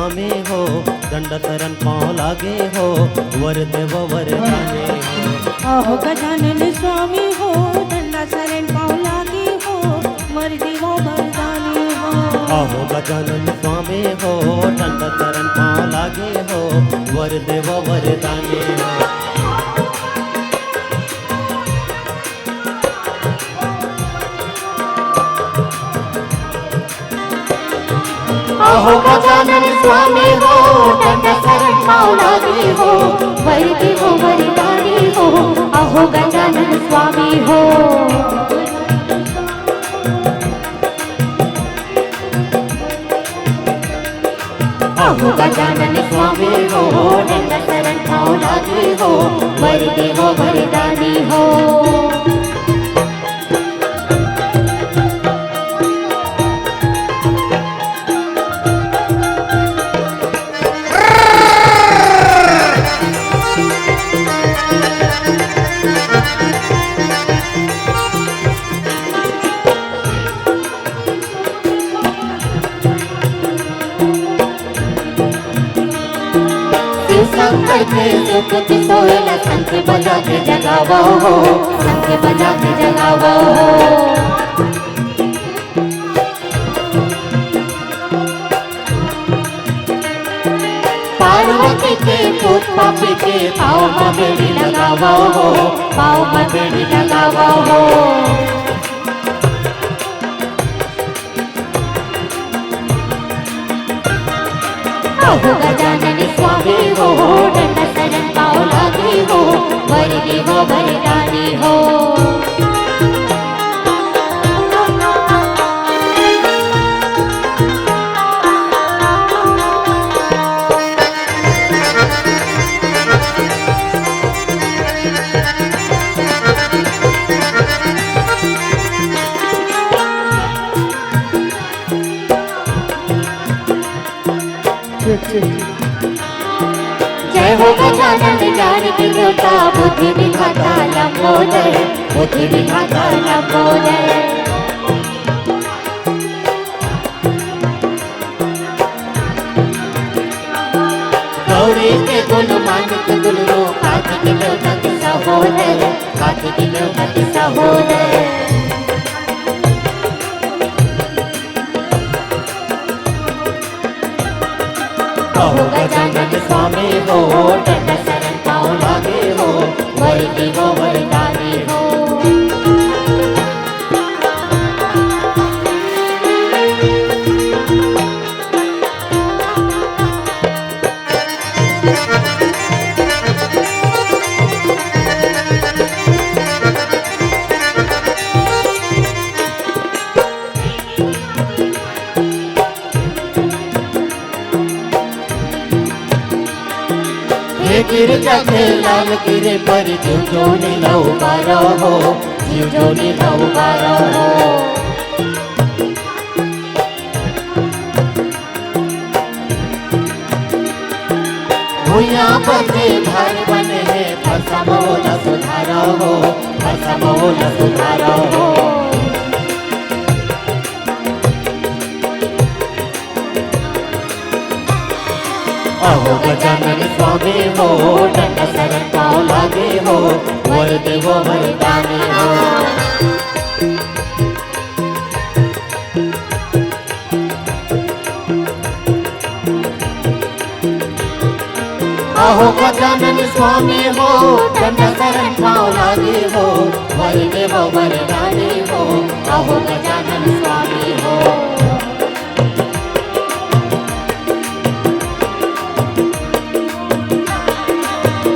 स्वामी हो, दंड शरण पाँव लागे हो, वर देव वरदाने हो। आहो गजानन स्वामी हो, दंड शरण पाँव लागे हो, वर देव वरदाने हो। आहो गजानन स्वामी हो, दंड शरण पाँव लागे हो, वर देव वरदाने हो। आहो गजानन स्वामी हो, दंड शरण पाँव लागे हो, वर देव वरदाने हो। आहो गजानन स्वामी हो, आहो गजानन स्वामी हो, दंड शरण पाँव लागे हो, वर देव वरदाने हो। शंकर के सुकृति सोयला, शंख बजा के जगावो हो, शंख बजा के जगावो हो। पार्वती के पुत पापी के पाँव में बेड़ी लगावो हो, पाँव में बेड़ी लगावो हो। आहो गजानन स्वामी हो, दंड शरण पाँव लागे हो, वर देव वरदाने हो। जय हो गजानन जानकी देवता, बुद्धि विधाता लंबोदर, बुद्धि विधाता लंबोदर। गौरी के गुण मानिक गुरु, कार्तिक देवता के सहोदर, कार्तिक देवता के सहोदर। आहो गजानन स्वामी हो, दंड शरण पाँव लागे हो, वर देव वरदाने हो। गिरजा के लाल गिरे पर जीव जो नीलव बारो हो, जीव जो नीलव बारो हो। भूया बसे भार बने है, भसम न सुधारो हो, भसम न सुधारो हो। आहो गजानन स्वामी हो, दंड शरण पाँव लागे हो, वर देव वरदाने हो। आहो गजानन स्वामी हो, दंड शरण पाँव लागे हो, वर देव वरदाने हो। आहो गजानन स्वामी हो,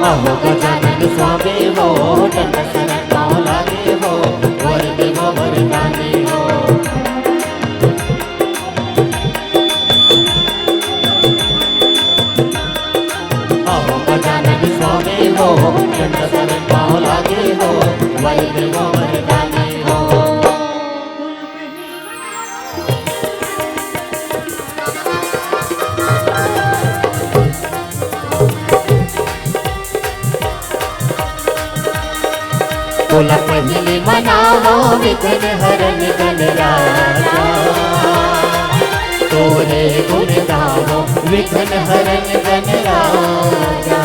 आहो गजानन स्वामी हो, दंड शरण पाँव लागे हो, वर देव वरदाने हो। आहो गजानन स्वामी हो, दंड शरण पाँव लागे हो, वर देव वरदाने हो। बोला पहले मनाओ विघ्न हरण गणराजा, तोरे गुण गाओ विघ्न हरन गणराजा।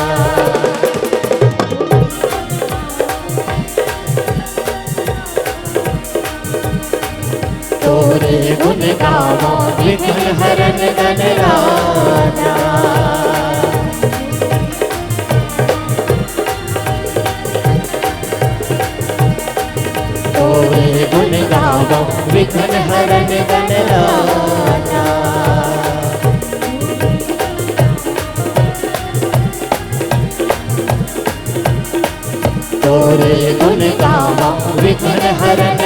तोरे गुण गावो विघ्न हरन गणराजा। तोरे गुण गावो विघ्न हरन गणराजा। तोरे गुण गावो विघ्न हरन